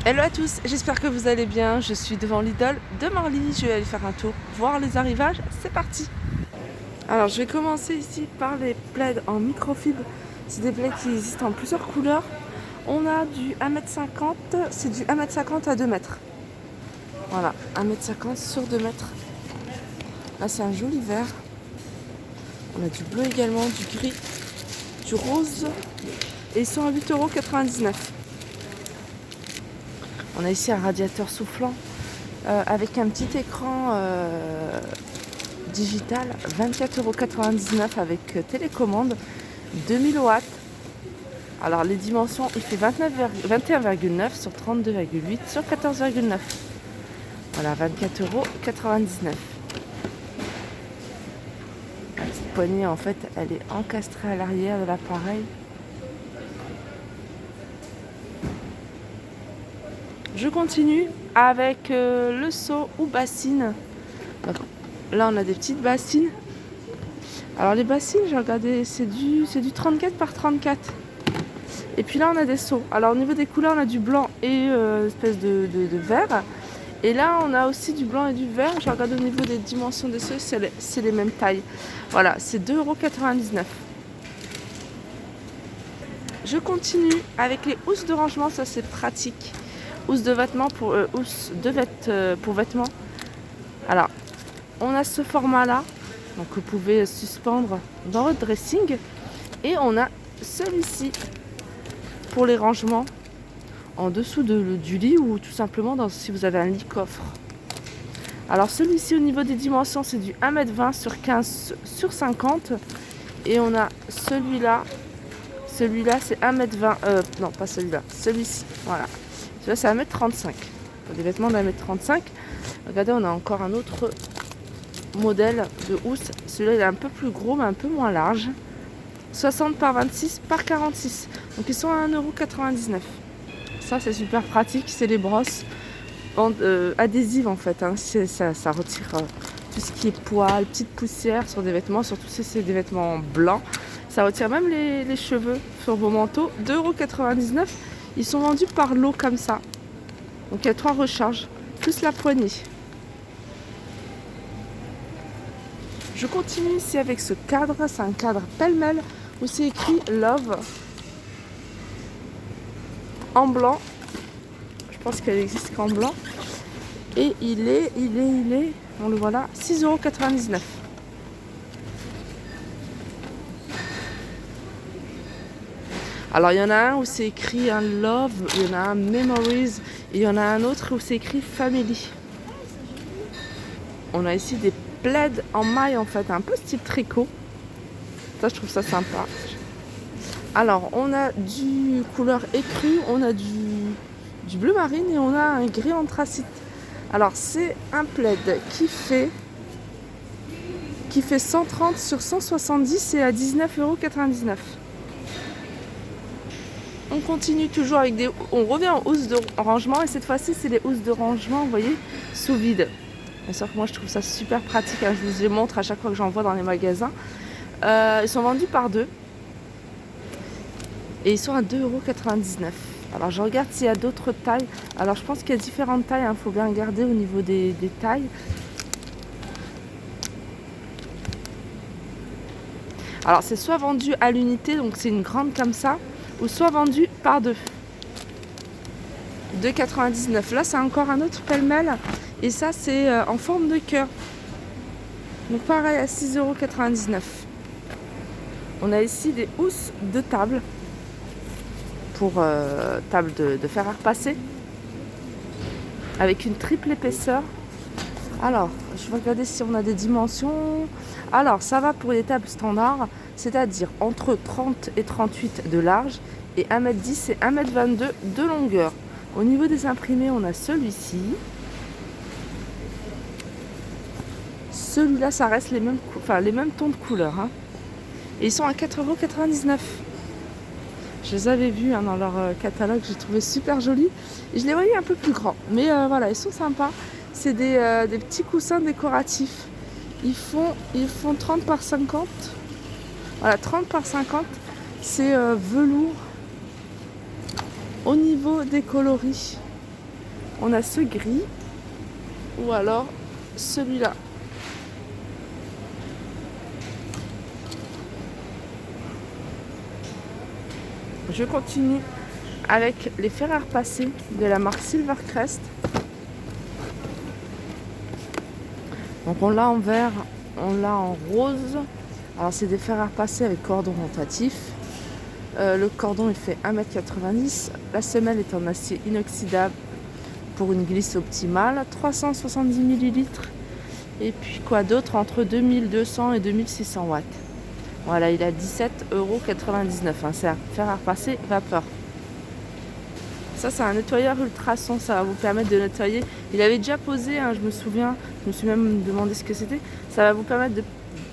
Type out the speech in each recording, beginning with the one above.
Hello à tous, j'espère que vous allez bien. Je suis devant Lidl de Marly. Je vais aller faire un tour, voir les arrivages. C'est parti. Alors je vais commencer ici par les plaids en microfibre. C'est des plaids qui existent en plusieurs couleurs. On a du 1m50, c'est du 1m50 à 2 mètres. Voilà, 1m50 sur 2 mètres. Là c'est un joli vert. On a du bleu également, du gris, du rose. Et ils sont à 8,99 €. On a ici un radiateur soufflant avec un petit écran digital, 24,99 € avec télécommande, 2000 watts. Alors les dimensions, il fait 21,9 sur 32,8 sur 14,9. Voilà, 24,99 €. La petite poignée, en fait, elle est encastrée à l'arrière de l'appareil. Je continue avec le seau ou bassine. Donc, là, on a des petites bassines. Alors, les bassines, j'ai regardé, c'est du 34 par 34. Et puis là, on a des seaux. Alors, au niveau des couleurs, on a du blanc et espèce de vert. Et là, on a aussi du blanc et du vert. Je regarde au niveau des dimensions des seaux, c'est les mêmes tailles. Voilà, c'est 2,99 €. Je continue avec les housses de rangement, ça c'est pratique. Housse de vêtements pour vêtements. Alors, on a ce format-là, donc vous pouvez suspendre dans votre dressing. Et on a celui-ci pour les rangements en dessous du lit ou tout simplement si vous avez un lit coffre. Alors celui-ci au niveau des dimensions, c'est du 1m20 sur 15 sur 50. Et on a celui-là. Celui-là, c'est 1m20. Non, pas celui-là. Celui-ci. Voilà. Celui-là, c'est 1m35. Des vêtements de 1m35. Regardez, on a encore un autre modèle de housse. Celui-là, il est un peu plus gros, mais un peu moins large. 60 par 26 par 46. Donc, ils sont à 1,99 €. Ça, c'est super pratique. C'est les brosses adhésives, en fait. Hein. Ça retire tout ce qui est poils, petites poussières sur des vêtements. Surtout si c'est des vêtements blancs. Ça retire même les cheveux sur vos manteaux. 2,99 €. Ils sont vendus par lot comme ça. Donc il y a 3 recharges, plus la poignée. Je continue ici avec ce cadre. C'est un cadre pêle-mêle où c'est écrit Love en blanc. Je pense qu'elle existe qu'en blanc. Et il est, on le voit là, 6,99 €. Alors il y en a un où c'est écrit un Love, il y en a un Memories, et il y en a un autre où c'est écrit Family. On a ici des plaids en maille en fait, un peu style tricot. Ça je trouve ça sympa. Alors on a du couleur écrue, on a du bleu marine et on a un gris anthracite. Alors c'est un plaid qui fait 130 sur 170 et à 19,99 €. On continue toujours avec on revient en housse de rangement et cette fois-ci c'est les housses de rangement, vous voyez, sous vide. Bien sûr que moi je trouve ça super pratique, hein, je vous les montre à chaque fois que j'en vois dans les magasins. Ils sont vendus par 2 et ils sont à 2,99 €. Alors je regarde s'il y a d'autres tailles. Alors je pense qu'il y a différentes tailles, il faut bien regarder au niveau des tailles. Alors c'est soit vendu à l'unité, donc c'est une grande comme ça, ou soit vendu par 2. 2,99 €. Là, c'est encore un autre pêle-mêle. Et ça, c'est en forme de cœur. Donc pareil, à 6,99 €. On a ici des housses de table. Pour table de fer à repasser. Avec une triple épaisseur. Alors, je vais regarder si on a des dimensions. Alors, ça va pour les tables standards, c'est-à-dire entre 30 et 38 de large et 1m10 et 1m22 de longueur. Au niveau des imprimés, on a celui-ci. Celui-là, ça reste les mêmes tons de couleurs. Hein. Et ils sont à 4,99 €. Je les avais vus dans leur catalogue, j'ai trouvé super jolis. Et je les voyais un peu plus grands. Mais voilà, ils sont sympas. C'est des petits coussins décoratifs. Ils font 30 par 50. Voilà, 30 par 50. C'est velours. Au niveau des coloris, On a ce gris ou alors celui-là. Je continue avec les fers à repasser de la marque Silvercrest. Donc on l'a en vert, on l'a en rose. Alors c'est des fers à repasser avec cordon rotatif. Le cordon il fait 1,90 m. La semelle est en acier inoxydable pour une glisse optimale. 370 ml. Et puis quoi d'autre entre 2200 et 2600 watts. Voilà, il a 17,99 €. C'est un fer à repasser vapeur. Ça, c'est un nettoyeur ultrason. Ça va vous permettre de nettoyer. Il avait déjà posé, hein, je me souviens. Je me suis même demandé ce que c'était. Ça va vous permettre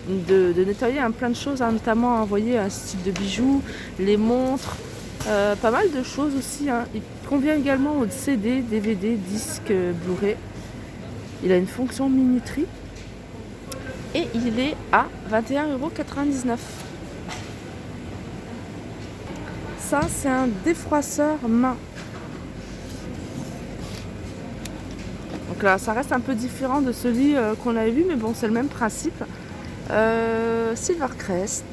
de nettoyer plein de choses, hein, notamment envoyer un style de bijoux, les montres, pas mal de choses aussi. Hein. Il convient également aux CD, DVD, disques, Blu-ray. Il a une fonction minuterie. Et il est à 21,99 €. Ça, c'est un défroisseur main. Donc là, ça reste un peu différent de celui qu'on avait vu, mais bon, c'est le même principe. Silvercrest,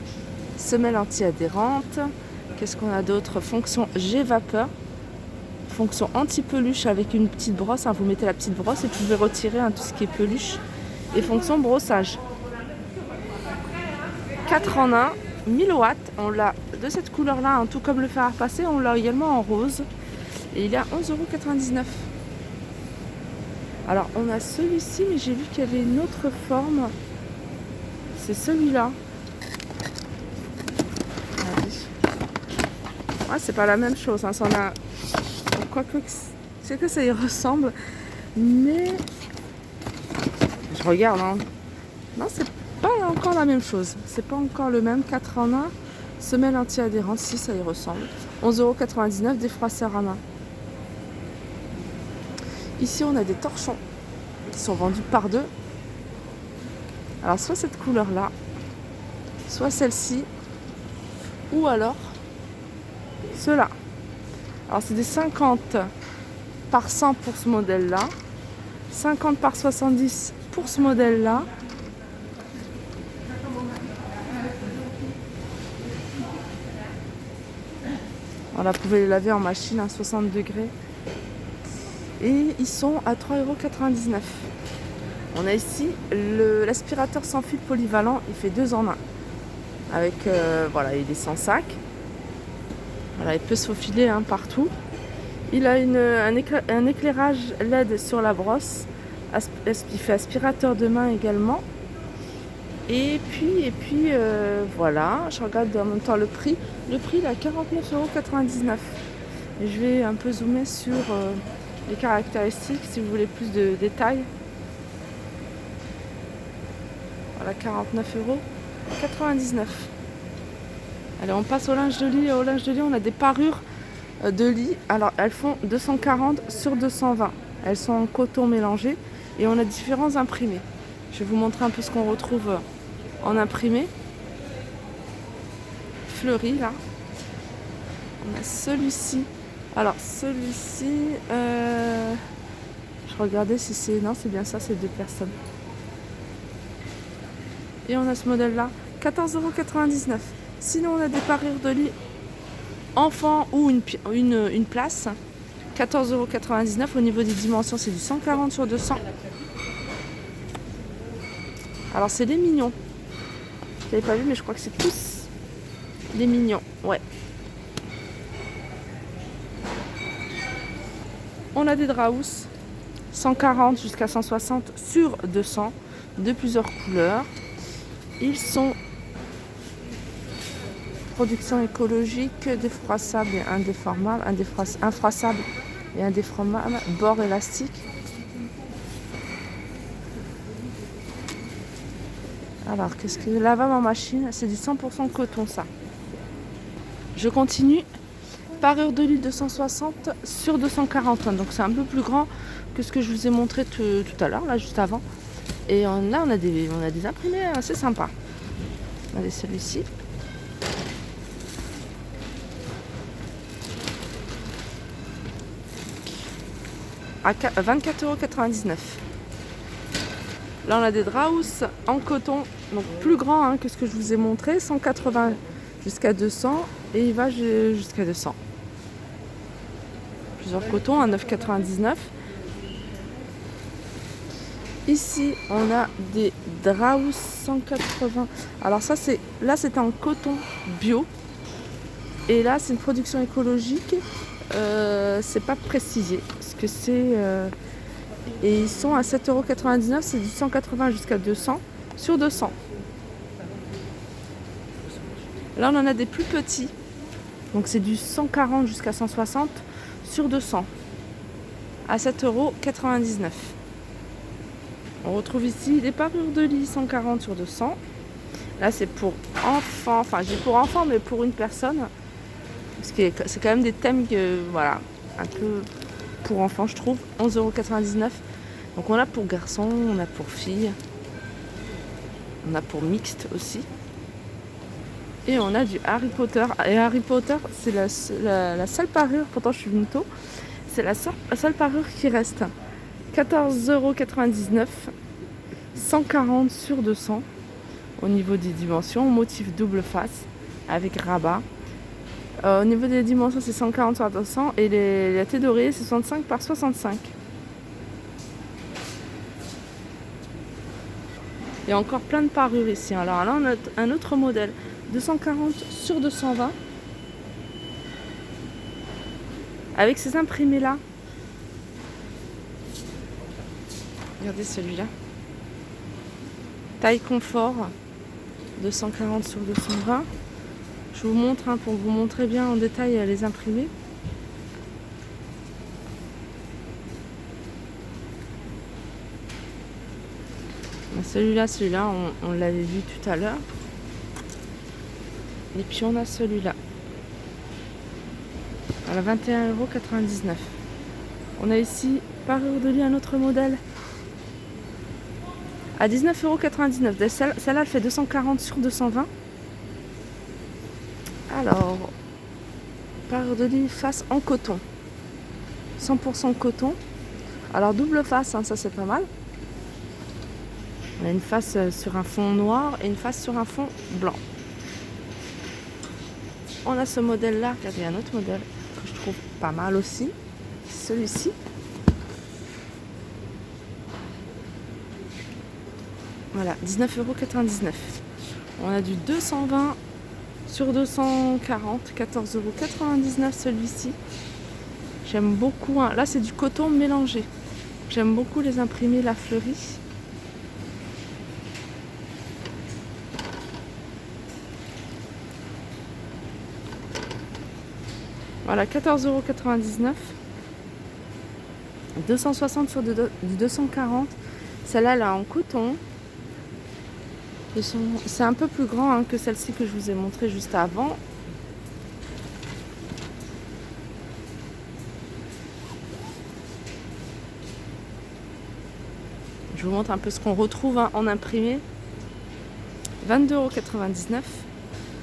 semelle anti-adhérente. Qu'est-ce qu'on a d'autre? Fonction G-Vapeur. Fonction anti-peluche avec une petite brosse. Hein, vous mettez la petite brosse et vous pouvez retirer tout ce qui est peluche. Et fonction brossage. 4 en 1, 1000 watts. On l'a de cette couleur-là, hein, tout comme le fer à repasser. On l'a également en rose. Et il est à 11,99 €. Alors, on a celui-ci, mais j'ai vu qu'il y avait une autre forme. C'est celui-là. Ouais, c'est pas la même chose. Hein. Ça en a... Quoique, c'est que ça y ressemble. Mais... Je regarde, hein. Non, c'est pas encore la même chose. C'est pas encore le même. 4 en 1. Semelle anti-adhérente, si ça y ressemble. 11,99 €, défroisseur à main. Ici, on a des torchons qui sont vendus par deux. Alors, soit cette couleur-là, soit celle-ci, ou alors ceux-là. Alors, c'est des 50 par 100 pour ce modèle-là, 50 par 70 pour ce modèle-là. Voilà, vous pouvez les laver en machine à 60 degrés. Et ils sont à 3,99 €. On a ici l'aspirateur sans fil polyvalent, il fait 2 en 1. Avec, voilà, il est sans sac. Voilà, il peut se faufiler partout. Il a un éclairage LED sur la brosse. Il fait aspirateur de main également. Et puis voilà, je regarde en même temps le prix. Le prix il est à 49,99 €. Et je vais un peu zoomer sur les caractéristiques si vous voulez plus de détails. Voilà, 49,99 €. Allez, on passe au linge de lit. Au linge de lit, on a des parures de lit. Alors, elles font 240 sur 220. Elles sont en coton mélangé et on a différents imprimés. Je vais vous montrer un peu ce qu'on retrouve en imprimé. Fleuri, là. On a celui-ci. Alors, celui-ci, je regardais si c'est... Non, c'est bien ça, c'est 2 personnes. Et on a ce modèle-là, 14,99 €. Sinon, on a des parures de lit enfant ou une place, 14,99 €. Au niveau des dimensions, c'est du 140 sur 200. Alors, c'est des mignons. Je l'avais pas vu, mais je crois que c'est tous des mignons. Ouais. On a des draps 140 jusqu'à 160 sur 200 de plusieurs couleurs. Ils sont production écologique, défroissable et indéformable, infroissable et indéformable, bord élastique. Alors, qu'est-ce que lavable en machine? C'est du 100% coton, ça. Je continue. Parure de lit 260 sur 240. Donc, c'est un peu plus grand que ce que je vous ai montré tout à l'heure, là, juste avant. Et là, on a des imprimés assez sympas. Regardez celui-ci. à 24,99 €. Là on a des draus en coton, donc plus grand hein, que ce que je vous ai montré, 180 jusqu'à 200 et il va jusqu'à 200. Plusieurs cotons à 9,99 €. Ici on a des draus 180. Alors ça c'est en coton bio. Et là c'est une production écologique. C'est pas précisé ce que c'est. Et ils sont à 7,99 €. C'est du 180 jusqu'à 200 sur 200. Là on en a des plus petits. Donc c'est du 140 jusqu'à 160 sur 200 à 7,99 €. On retrouve ici des parures de lit 140 sur 200. Là c'est pour enfants, enfin j'ai pour enfants mais pour une personne. Parce que c'est quand même des thèmes voilà, un peu pour enfants je trouve. 11,99 €. Donc on a pour garçons, on a pour filles. On a pour mixte aussi. Et on a du Harry Potter. Et Harry Potter c'est la seule parure, pourtant je suis venue tôt. C'est la seule parure qui reste. 14,99 €, 140 sur 200 au niveau des dimensions, motif double face avec rabat. Au niveau des dimensions c'est 140 sur 200 et la tête d'oreiller c'est 65 par 65. Il y a encore plein de parures ici. Alors là on a un autre modèle, 240 sur 220 avec ces imprimés là. Regardez celui-là. Taille confort, 240 sur 220. Je vous montre pour vous montrer bien en détail les imprimés. Celui-là, on l'avait vu tout à l'heure. Et puis on a celui-là. À 21,99 €. On a ici parure de lit, un autre modèle. À 19,99 €. Celle-là, elle fait 240 sur 220. Alors, parure de lit face en coton. 100% coton. Alors, double face, hein, ça c'est pas mal. On a une face sur un fond noir et une face sur un fond blanc. On a ce modèle-là. Regardez, un autre modèle que je trouve pas mal aussi. Celui-ci. Voilà, 19,99 €. On a du 220 sur 240, 14,99 € celui-ci. J'aime beaucoup. Là, c'est du coton mélangé. J'aime beaucoup les imprimés La Fleurie. Voilà, 14,99 €. 260 sur du 240. Celle-là, elle est en coton. C'est un peu plus grand hein, que celle-ci que je vous ai montré juste avant. Je vous montre un peu ce qu'on retrouve hein, en imprimé. 22,99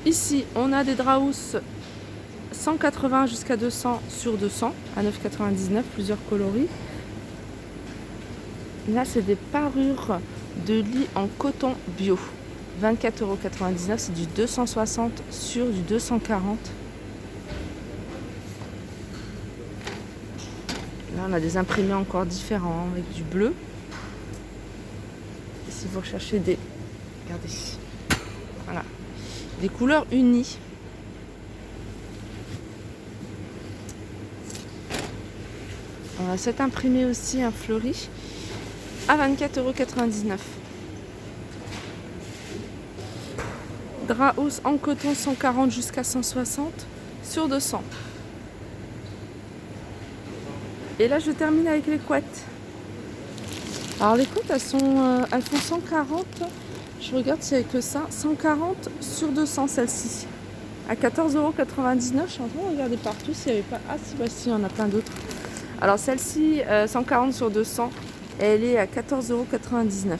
€. Ici, on a des draus 180 jusqu'à 200 sur 200 à 9,99 €, plusieurs coloris. Là, c'est des parures de lit en coton bio. 24,99 €, c'est du 260 sur du 240. Là, on a des imprimés encore différents avec du bleu. Et si vous recherchez des... Regardez. Voilà. Des couleurs unies. On a cet imprimé aussi, un fleuri, à 24,99 €. Draus en coton 140 jusqu'à 160 sur 200. Et là je termine avec les couettes. Alors les couettes elles font 140. Je regarde s'il n'y a que ça. 140 sur 200 celle-ci. À 14,99 €. Je suis en train de regarder partout s'il n'y avait pas. Ah si, bah si, il y en a plein d'autres. Alors celle-ci 140 sur 200. Elle est à 14,99 €.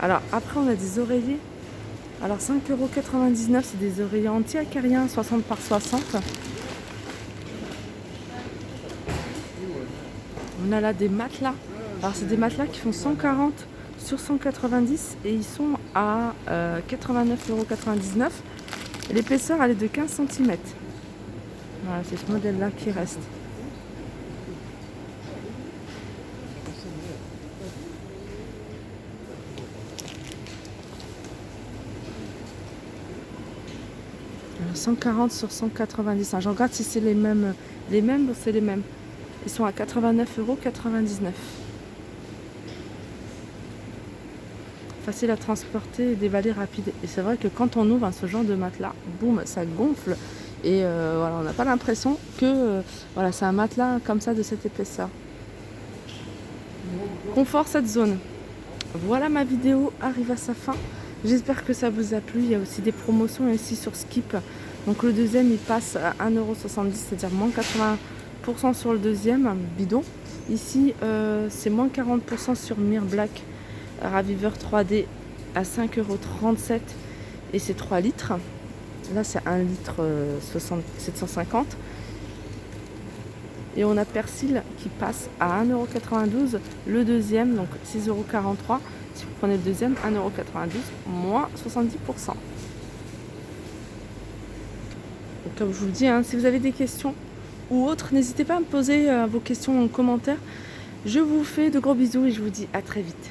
Alors après on a des oreillers. Alors 5,99 €, c'est des oreillers anti-acariens 60 par 60. On a là des matelas. Alors c'est des matelas qui font 140 sur 190 et ils sont à 89,99 €. L'épaisseur elle est de 15 cm. Voilà, c'est ce modèle là qui reste. Alors, 140 sur 190. Je regarde si c'est les mêmes. Les mêmes, c'est les mêmes. Ils sont à 89,99 €. Facile à transporter et déballer rapide. Et c'est vrai que quand on ouvre ce genre de matelas, boum, ça gonfle. Et voilà, on n'a pas l'impression que voilà, c'est un matelas comme ça de cette épaisseur. Confort cette zone. Voilà, ma vidéo arrive à sa fin. J'espère que ça vous a plu. Il y a aussi des promotions ici sur Skip. Donc le deuxième il passe à 1,70 €, c'est-à-dire moins 80% sur le deuxième bidon. Ici c'est moins 40% sur Mir Black Raviver 3D à 5,37 € et c'est 3 litres. Là c'est 1 litre 750. Et on a Persil qui passe à 1,92 € le deuxième, donc 6,43 €. Si vous prenez le deuxième, 1,92 €, moins 70%. Donc, comme je vous le dis, si vous avez des questions ou autres, n'hésitez pas à me poser vos questions en commentaire. Je vous fais de gros bisous et je vous dis à très vite.